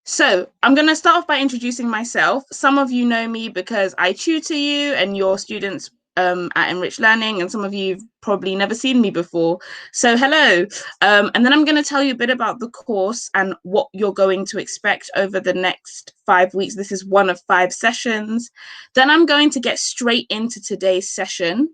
So I'm going to start off by introducing myself. Some of you know me because I tutor you and your students at Enrich Learning, and some of you have probably never seen me before. So hello. And then I'm going to tell you a bit about the course and what you're going to expect over the next 5 weeks. This is one of 5 sessions. Then I'm going to get straight into today's session.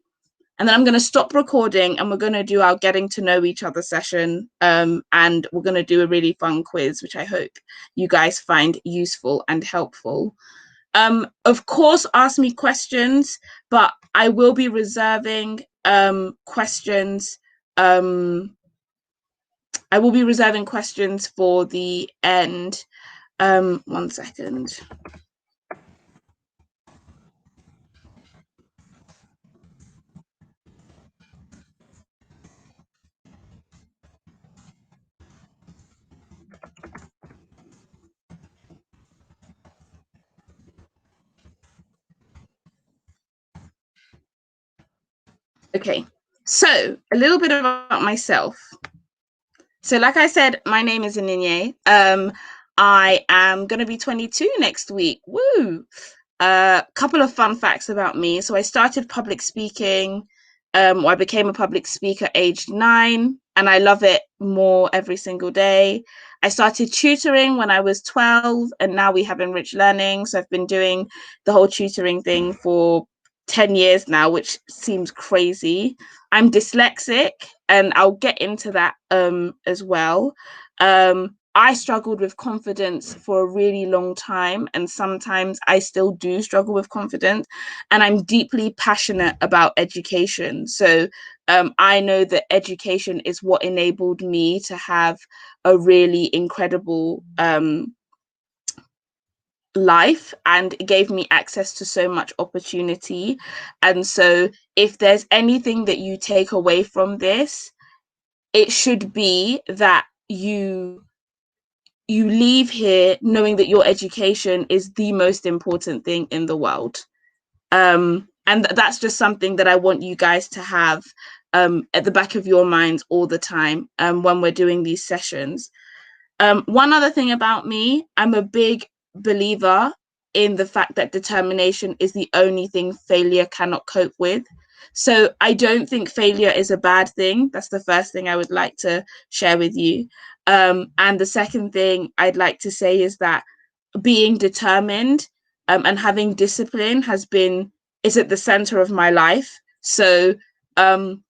And then I'm going to stop recording and we're going to do our getting to know each other session. And we're going to do a really fun quiz, which I hope you guys find useful and helpful. Of course, ask me questions, but I will be reserving questions. I will be reserving questions for the end. 1 second. Okay, so a little bit about myself. So like I said, my name is Aninye. I am going to be 22 next week. Woo! Couple of fun facts about me. So I started public speaking. I became a public speaker aged 9, and I love it more every single day. I started tutoring when I was 12, and now we have Enrich Learning. So I've been doing the whole tutoring thing for 10 years now, which seems crazy. I'm dyslexic, and I'll get into that as well. I struggled with confidence for a really long time, and sometimes I still do struggle with confidence, and I'm deeply passionate about education. So I know that education is what enabled me to have a really incredible life, and it gave me access to so much opportunity. And so if there's anything that you take away from this, it should be that you leave here knowing that your education is the most important thing in the world. And that's just something that I want you guys to have at the back of your minds all the time when we're doing these sessions. One other thing about me, I'm a big believer in the fact that determination is the only thing failure cannot cope with. So I don't think failure is a bad thing. That's the first thing I would like to share with you. And the second thing I'd like to say is that being determined and having discipline is at the center of my life. So on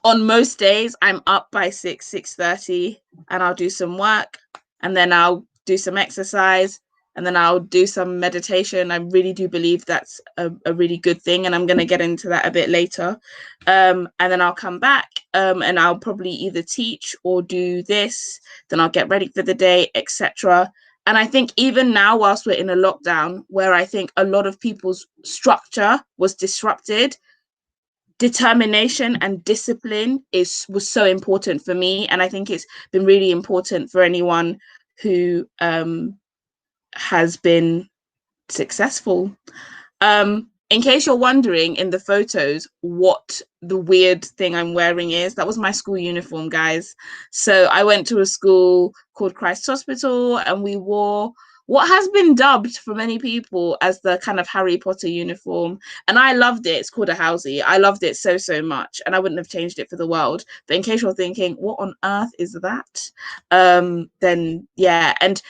most days I'm up by 6:30, and I'll do some work, and then I'll do some exercise, and then I'll do some meditation. I really do believe that's a really good thing, and I'm going to get into that a bit later. And then I'll come back and I'll probably either teach or do this, then I'll get ready for the day, etc. And I think even now, whilst we're in a lockdown where I think a lot of people's structure was disrupted, determination and discipline was so important for me, and I think it's been really important for anyone who has been successful. In case you're wondering in the photos what the weird thing I'm wearing is, that was my school uniform, guys. So I went to a school called Christ Hospital, and we wore what has been dubbed for many people as the kind of Harry Potter uniform. And I loved it. It's called a housey. I loved it so, so much. And I wouldn't have changed it for the world. But in case you're thinking, what on earth is that? Then yeah. And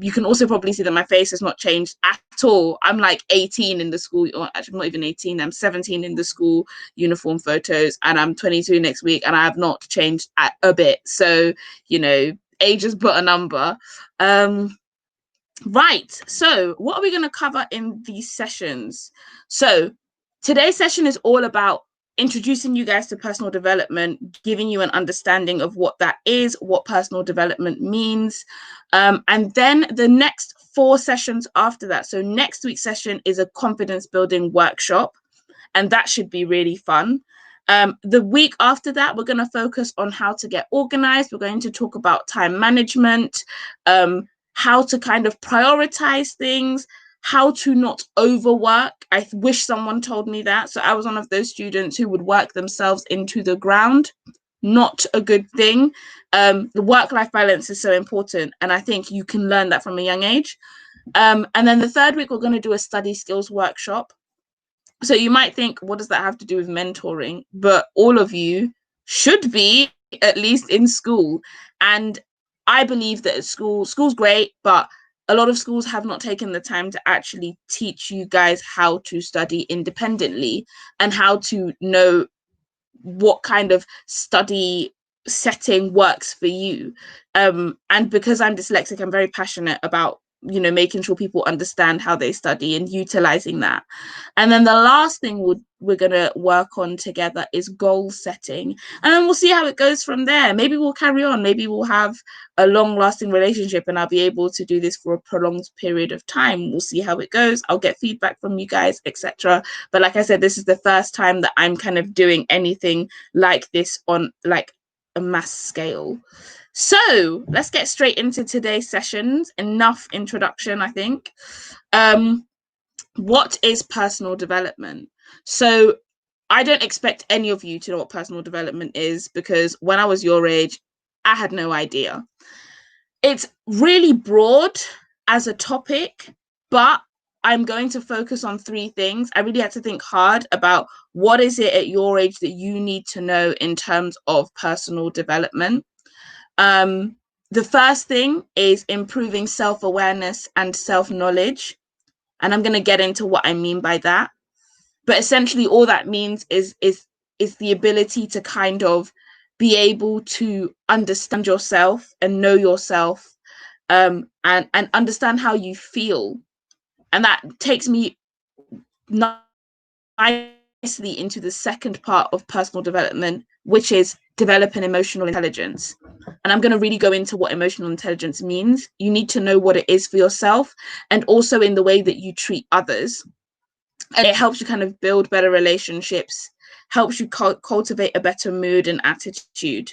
you can also probably see that my face has not changed at all. I'm like 18 in the school, or actually I'm not even 18, I'm 17 in the school uniform photos, and I'm 22 next week, and I have not changed a bit. So, you know, age is but a number. Right, so what are we going to cover in these sessions? So today's session is all about introducing you guys to personal development, giving you an understanding of what that is, what personal development means. And then the next 4 sessions after that. So next week's session is a confidence building workshop, and that should be really fun. The week after that, we're going to focus on how to get organized. We're going to talk about time management, how to kind of prioritize things, how to not overwork. I wish someone told me that. So I was one of those students who would work themselves into the ground. not a good thing. The work-life balance is so important, and I think you can learn that from a young age. And then the third week, we're going to do a study skills workshop. So you might think, what does that have to do with mentoring? But all of you should be at least in school. And I believe that school's great, but a lot of schools have not taken the time to actually teach you guys how to study independently and how to know what kind of study setting works for you. And because I'm dyslexic, I'm very passionate about, you know, making sure people understand how they study and utilizing that. And then the last thing we're going to work on together is goal setting. And then we'll see how it goes from there. Maybe we'll carry on. Maybe we'll have a long lasting relationship and I'll be able to do this for a prolonged period of time. We'll see how it goes. I'll get feedback from you guys, etc. But like I said, this is the first time that I'm kind of doing anything like this on like a mass scale. So let's get straight into today's sessions. Enough introduction, I think. What is personal development? So I don't expect any of you to know what personal development is, because when I was your age, I had no idea. It's really broad as a topic, but I'm going to focus on three things. I really had to think hard about what is it at your age that you need to know in terms of personal development. The first thing is improving self-awareness and self-knowledge. And I'm going to get into what I mean by that. But essentially all that means is the ability to kind of be able to understand yourself and know yourself, and understand how you feel. And that takes me nicely into the second part of personal development, which is developing emotional intelligence. And I'm going to really go into what emotional intelligence means. You need to know what it is for yourself, and also in the way that you treat others. And it helps you kind of build better relationships, helps you cultivate a better mood and attitude.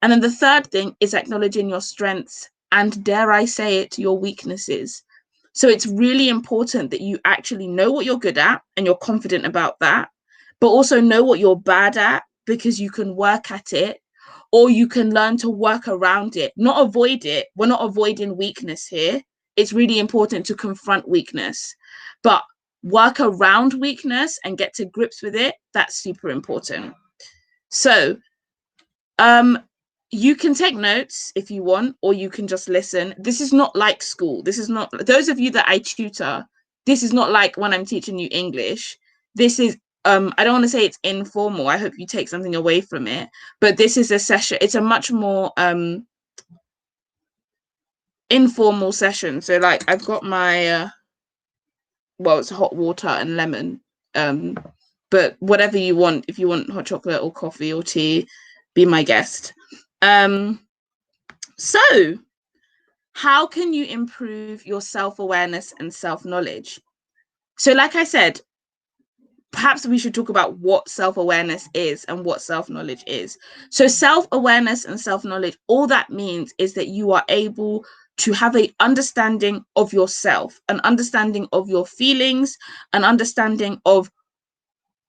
And then the third thing is acknowledging your strengths and, dare I say it, your weaknesses. So it's really important that you actually know what you're good at and you're confident about that, but also know what you're bad at, because you can work at it, or you can learn to work around it, not avoid it. We're not avoiding weakness here. It's really important to confront weakness, but work around weakness and get to grips with it. That's super important. So you can take notes if you want, or you can just listen. This is not like school. This is not, those of you that I tutor, this is not like when I'm teaching you English. This is I don't want to say it's informal. I hope you take something away from it, but this is a session. It's a much more informal session. So like I've got my well, it's hot water and lemon, but whatever you want. If you want hot chocolate or coffee or tea, be my guest. So how can you improve your self-awareness and self-knowledge? So like I said, perhaps we should talk about what self-awareness is and what self-knowledge is. So self-awareness and self-knowledge, all that means is that you are able to have an understanding of yourself, an understanding of your feelings, an understanding of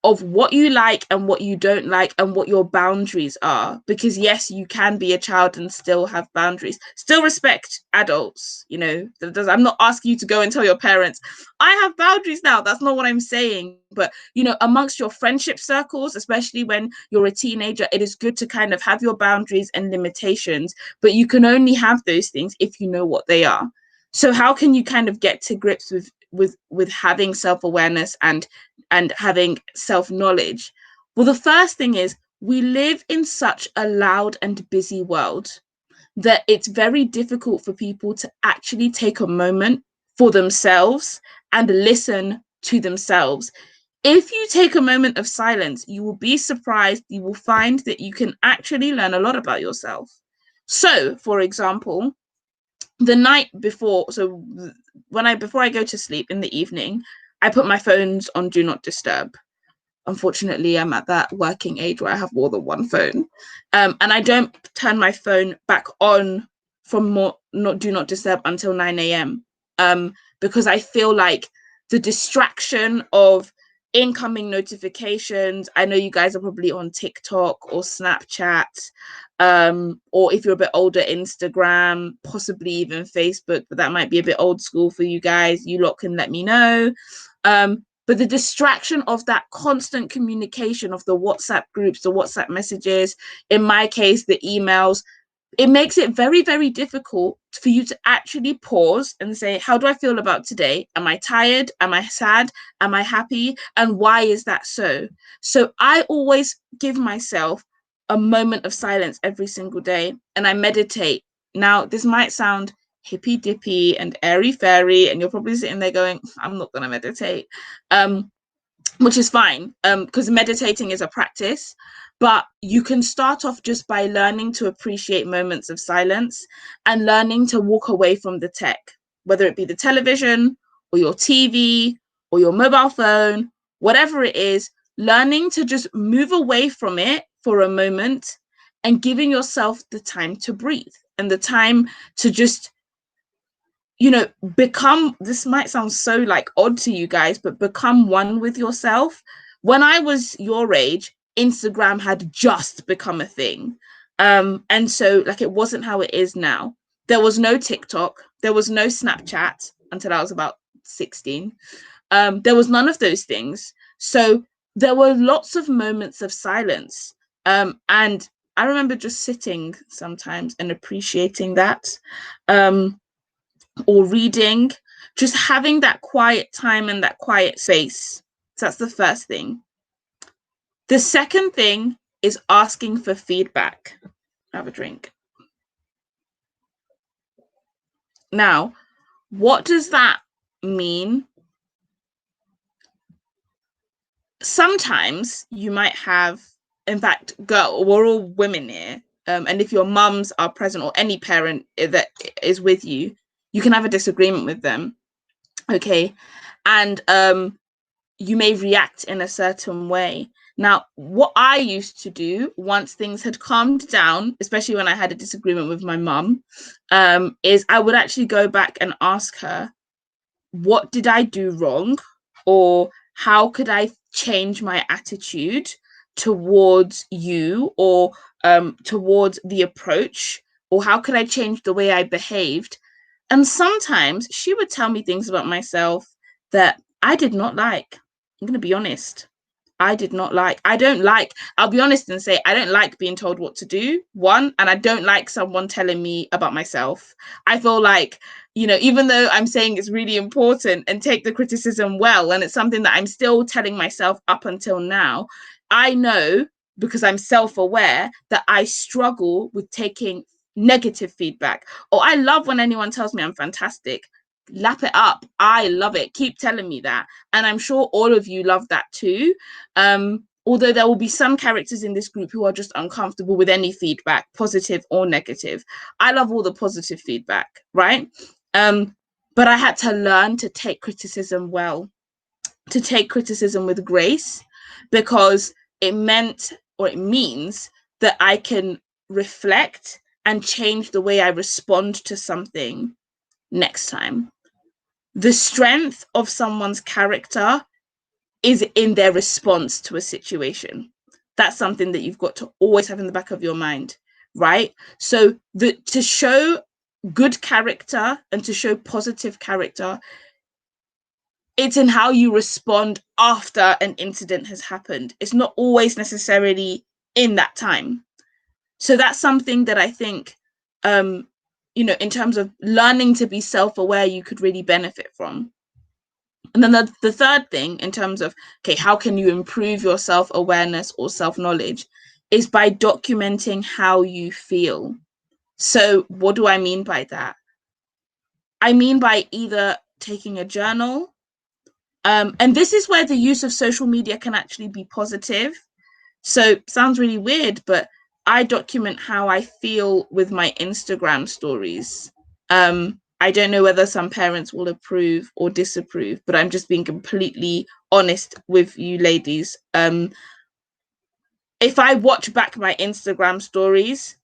what you like and what you don't like, and what your boundaries are. Because yes, you can be a child and still have boundaries, still respect adults. You know, I'm not asking you to go and tell your parents, I have boundaries now. That's not what I'm saying. But, you know, amongst your friendship circles, especially when you're a teenager, it is good to kind of have your boundaries and limitations, but you can only have those things if you know what they are. So how can you kind of get to grips with having self-awareness and having self-knowledge? Well, the first thing is, we live in such a loud and busy world that it's very difficult for people to actually take a moment for themselves and listen to themselves. If you take a moment of silence, you will be surprised. You will find that you can actually learn a lot about yourself. So, for example, the night before, so before I go to sleep in the evening, I put my phones on do not disturb. Unfortunately, I'm at that working age where I have more than one phone. And I don't turn my phone back on from do not disturb until 9 a.m. Because I feel like the distraction of incoming notifications. I know you guys are probably on TikTok or Snapchat, or if you're a bit older, Instagram, possibly even Facebook, but that might be a bit old school for you guys. You lot can let me know. But the distraction of that constant communication of the WhatsApp groups, the WhatsApp messages, in my case, the emails, it makes it very, very difficult for you to actually pause and say, how do I feel about today? Am I tired? Am I sad? Am I happy? And why is that so? So I always give myself a moment of silence every single day, and I meditate. Now, this might sound hippy dippy and airy fairy, and you're probably sitting there going, I'm not going to meditate. Which is fine, because meditating is a practice, but you can start off just by learning to appreciate moments of silence and learning to walk away from the tech, whether it be the television or your TV or your mobile phone, whatever it is, learning to just move away from it for a moment and giving yourself the time to breathe and the time to just, become, this might sound so like odd to you guys, but become one with yourself. When I was your age, Instagram had just become a thing. And so like it wasn't how it is now. There was no TikTok, there was no Snapchat until I was about 16. There was none of those things. So there were lots of moments of silence. And I remember just sitting sometimes and appreciating that. Or reading, just having that quiet time and that quiet space. So that's the first thing. The second thing is asking for feedback. Have a drink. Now, what does that mean? Sometimes you might have, in fact, we're all women here. And if your mums are present or any parent that is with you, you can have a disagreement with them. Okay. And you may react in a certain way. Now, what I used to do once things had calmed down, especially when I had a disagreement with my mum, is I would actually go back and ask her, what did I do wrong? Or how could I change my attitude towards you, or towards the approach? Or how could I change the way I behaved? And sometimes she would tell me things about myself that I did not like. I'm going to be honest. I don't like, I'll be honest and say, I don't like being told what to do, one, and I don't like someone telling me about myself. I feel like, even though I'm saying it's really important and take the criticism well, and it's something that I'm still telling myself up until now, I know, because I'm self-aware, that I struggle with taking negative feedback. Or I love when anyone tells me I'm fantastic. Lap it up. I love it. Keep telling me that. And I'm sure all of you love that too. Although there will be some characters in this group who are just uncomfortable with any feedback, positive or negative. I love all the positive feedback, right? But I had to learn to take criticism well, to take criticism with grace, because it meant, or it means, that I can reflect and change the way I respond to something next time. The strength of someone's character is in their response to a situation. That's something that you've got to always have in the back of your mind, right? So to show good character and to show positive character, it's in how you respond after an incident has happened. It's not always necessarily in that time. So that's something that I think, in terms of learning to be self-aware, you could really benefit from. And then the third thing, in terms of, okay, how can you improve your self-awareness or self-knowledge, is by documenting how you feel. So what do I mean by that? I mean by either taking a journal, and this is where the use of social media can actually be positive. So sounds really weird, but I document how I feel with my Instagram stories. I don't know whether some parents will approve or disapprove, but I'm just being completely honest with you ladies. If I watch back my Instagram stories,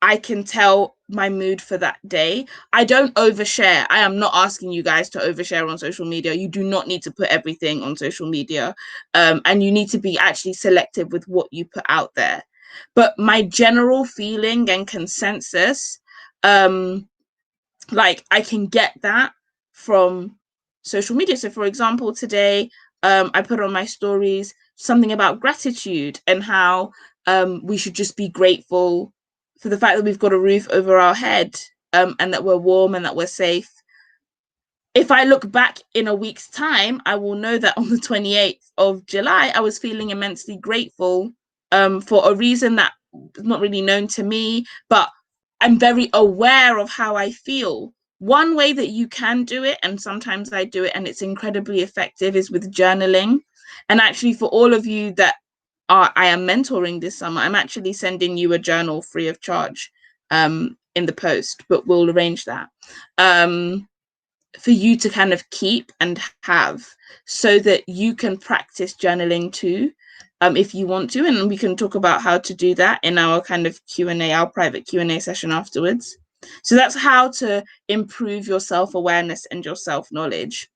I can tell my mood for that day. I don't overshare. I am not asking you guys to overshare on social media. You do not need to put everything on social media. And you need to be actually selective with what you put out there. But my general feeling and consensus, like I can get that from social media. So for example, today I put on my stories something about gratitude and how we should just be grateful for the fact that we've got a roof over our head, and that we're warm and that we're safe. If I look back in a week's time, I will know that on the 28th of July, I was feeling immensely grateful for a reason that is not really known to me, but I'm very aware of how I feel. One way that you can do it, and sometimes I do it, and it's incredibly effective, is with journaling. And actually, for all of you that I am mentoring this summer, I'm actually sending you a journal free of charge in the post, but we'll arrange that for you to kind of keep and have, so that you can practice journaling too, if you want to, and we can talk about how to do that in our kind of Q&A, our private Q&A session afterwards. So that's how to improve your self-awareness and your self-knowledge.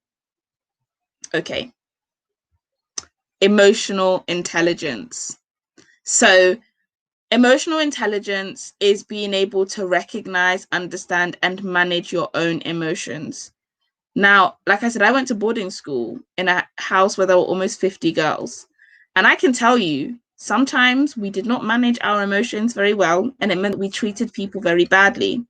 Okay. Emotional intelligence. So emotional intelligence is being able to recognize, understand, and manage your own emotions. Now, like I said, I went to boarding school in a house where there were almost 50 girls. And I can tell you, sometimes we did not manage our emotions very well, and it meant we treated people very badly.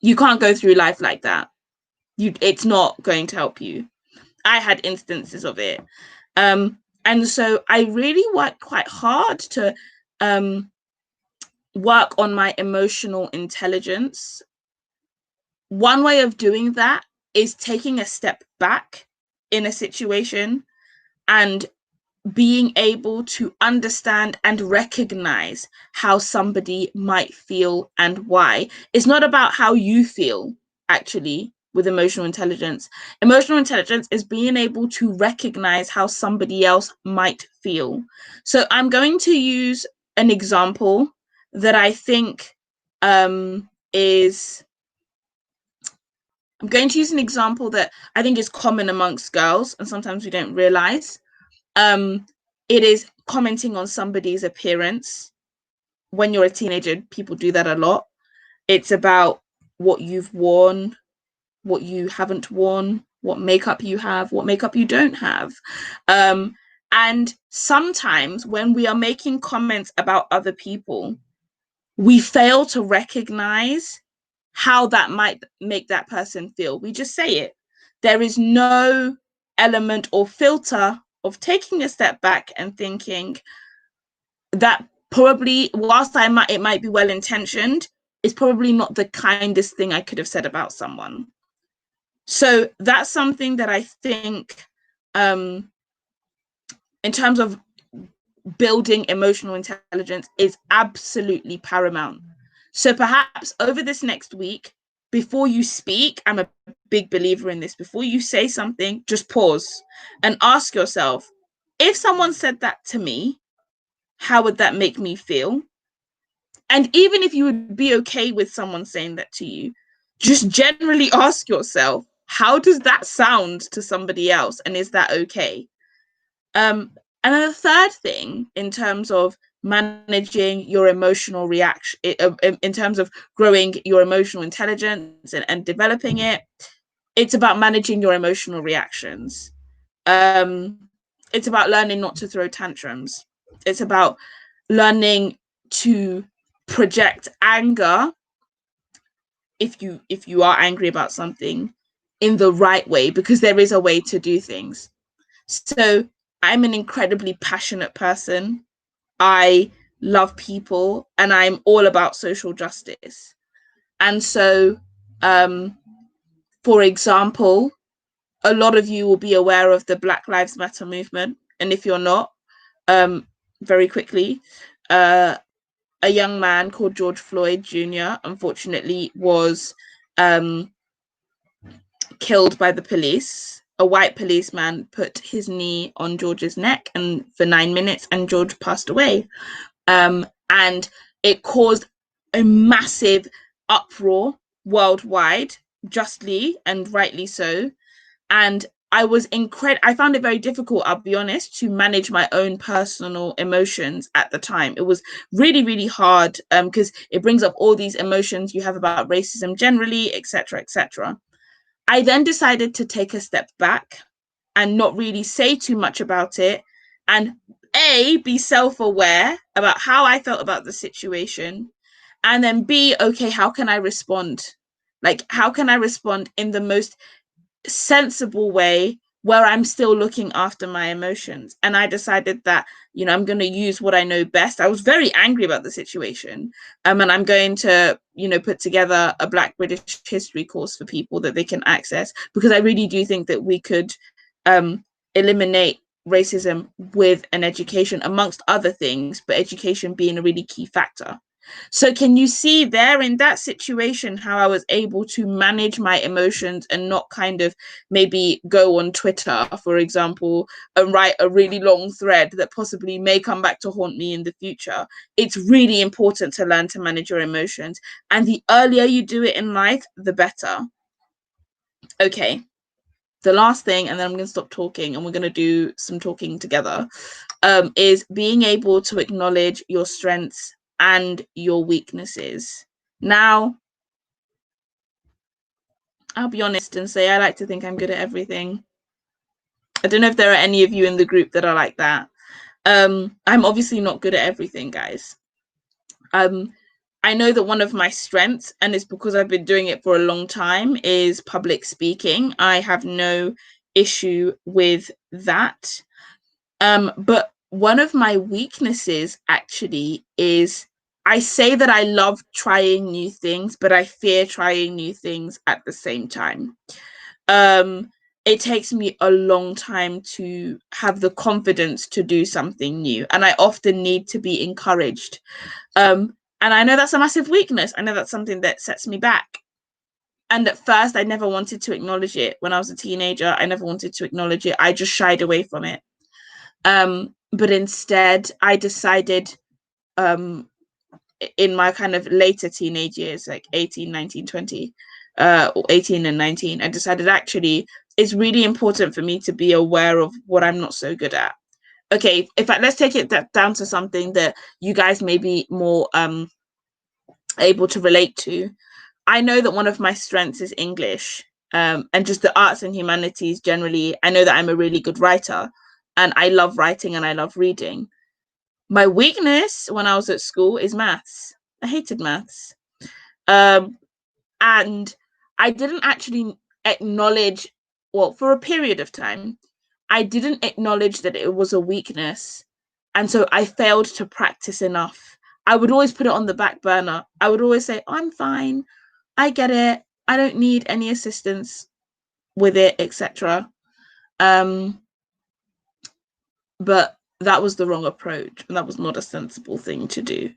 You can't go through life like that. It's not going to help you. I had instances of it. And so I really worked quite hard to work on my emotional intelligence. One way of doing that is taking a step back in a situation and being able to understand and recognize how somebody might feel and why. It's not about how you feel, actually, with emotional intelligence. Emotional intelligence is being able to recognize how somebody else might feel. So I'm going to use an example that I think is I'm going to use an example that I think is common amongst girls, and sometimes we don't realize. It is commenting on somebody's appearance. When you're a teenager, people do that a lot. It's about what you've worn, what you haven't worn, what makeup you have, what makeup you don't have. And sometimes when we are making comments about other people, we fail to recognize how that might make that person feel. We just say it. There is no element or filter of taking a step back and thinking that probably, whilst it might be well intentioned, it's probably not the kindest thing I could have said about someone. So that's something that I think, in terms of building emotional intelligence, is absolutely paramount. So perhaps over this next week, before you speak, I'm a big believer in this, before you say something, just pause and ask yourself, if someone said that to me, how would that make me feel? And even if you would be okay with someone saying that to you, just generally ask yourself, how does that sound to somebody else? And is that okay? And then the third thing, in terms of managing your emotional reaction, in terms of growing your emotional intelligence and developing it, it's about managing your emotional reactions. It's about learning not to throw tantrums. It's about learning to project anger, if you are angry about something, in the right way, because there is a way to do things. So I'm an incredibly passionate person. I love people and I'm all about social justice. And so, for example, a lot of you will be aware of the Black Lives Matter movement. And if you're not, very quickly, a young man called George Floyd Jr., unfortunately, was killed by the police. A white policeman put his knee on George's neck and for 9 minutes, and George passed away. And it caused a massive uproar worldwide, justly and rightly so. And I found it very difficult, I'll be honest, to manage my own personal emotions at the time. It was really, really hard because it brings up all these emotions you have about racism generally, etc., etc. I then decided to take a step back and not really say too much about it, and be self-aware about how I felt about the situation, and then okay, how can I respond? Like, how can I respond in the most sensible way where I'm still looking after my emotions? And I decided that, I'm going to use what I know best. I was very angry about the situation. And I'm going to, put together a Black British history course for people that they can access, because I really do think that we could eliminate racism with an education, amongst other things, but education being a really key factor. So can you see there in that situation how I was able to manage my emotions and not kind of maybe go on Twitter, for example, and write a really long thread that possibly may come back to haunt me in the future? It's really important to learn to manage your emotions. And the earlier you do it in life, the better. Okay. The last thing, and then I'm going to stop talking and we're going to do some talking together, is being able to acknowledge your strengths and your weaknesses. Now, I'll be honest and say I like to think I'm good at everything. I don't know if there are any of you in the group that are like that. I'm obviously not good at everything, guys. I know that one of my strengths, and it's because I've been doing it for a long time, is public speaking. I have no issue with that. But one of my weaknesses actually is, I say that I love trying new things, but I fear trying new things at the same time. It takes me a long time to have the confidence to do something new, and I often need to be encouraged. And I know that's a massive weakness. I know that's something that sets me back. And at first, I never wanted to acknowledge it. When I was a teenager, I never wanted to acknowledge it. I just shied away from it. But instead, I decided in my kind of later teenage years, like 18, 19, 20, or 18 and 19, I decided actually it's really important for me to be aware of what I'm not so good at. Okay, in fact, let's take it down to something that you guys may be more able to relate to. I know that one of my strengths is English, and just the arts and humanities generally. I know that I'm a really good writer, and I love writing and I love reading. My weakness when I was at school is maths. I hated maths. And I didn't actually acknowledge, well, for a period of time, I didn't acknowledge that it was a weakness. And so I failed to practice enough. I would always put it on the back burner. I would always say, I'm fine. I get it. I don't need any assistance with it, etc. But that was the wrong approach, and that was not a sensible thing to do.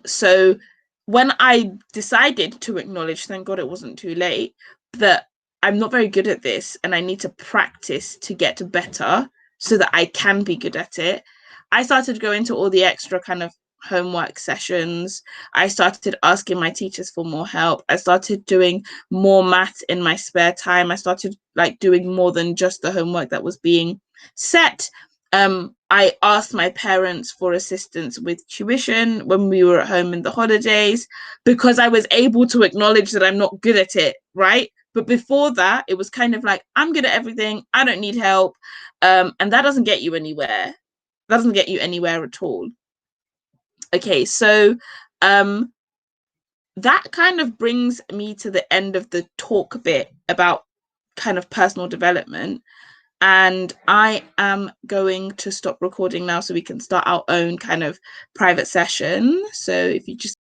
So when I decided to acknowledge, thank God it wasn't too late, that I'm not very good at this and I need to practice to get better so that I can be good at it, I started going to all the extra kind of homework sessions. I started asking my teachers for more help. I started doing more math in my spare time. I started like doing more than just the homework that was being set. I asked my parents for assistance with tuition when we were at home in the holidays, because I was able to acknowledge that I'm not good at it, right? But before that, it was kind of like, I'm good at everything. I don't need help. And that doesn't get you anywhere. That doesn't get you anywhere at all. Okay, so that kind of brings me to the end of the talk bit about kind of personal development. And I am going to stop recording now so we can start our own kind of private session. So if you just